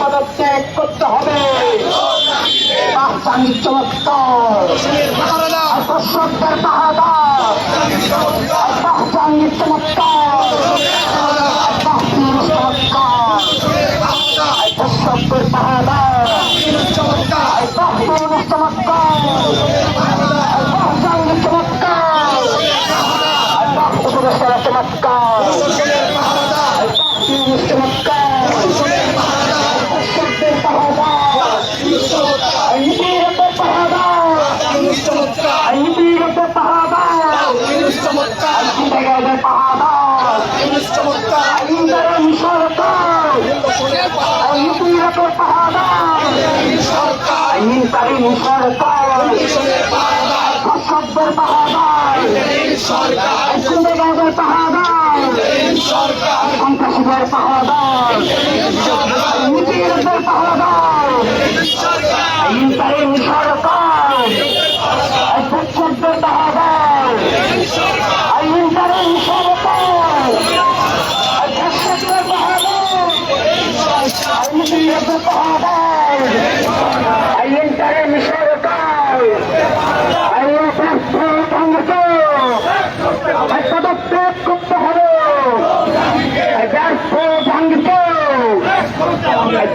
পদত্যাগ করতে হবে। চমৎকার দর্শকদের পাহাদার চমৎকার দর্শকদের পাহাদার চমৎকার চমৎকার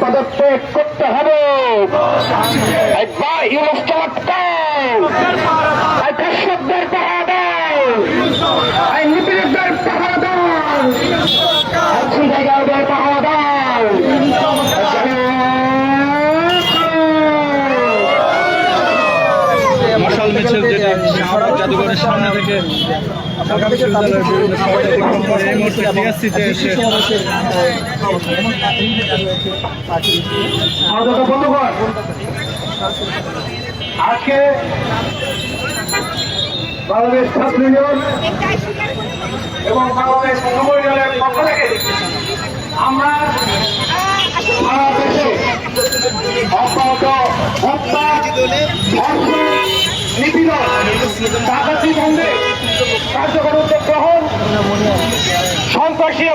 পদত্যাগ করতে হবে। দর্শকদের পাহাদার নিপীড়কদের পাহাদার পাহাদার মশাল মিছিল যেটি জাদুঘরের সামনে থেকে ঢাকা বিশ্ববিদ্যালয়ের বিভিন্ন সভায় অতিক্রম করে এই মুহূর্তে ডিএসসিতে এসে আজকে বাংলাদেশ ছাত্র ইউনিয়ন এবং বাংলাদেশ যুব ইউনিয়নের পক্ষ থেকে আমরা সারা দেশে অব্যাহত হত্যা, ধর্ষণ, নিপীড়ন, ডাকাতি বন্ধে কার্যকর উদ্যোগ গ্রহণ, সন্ত্রাসী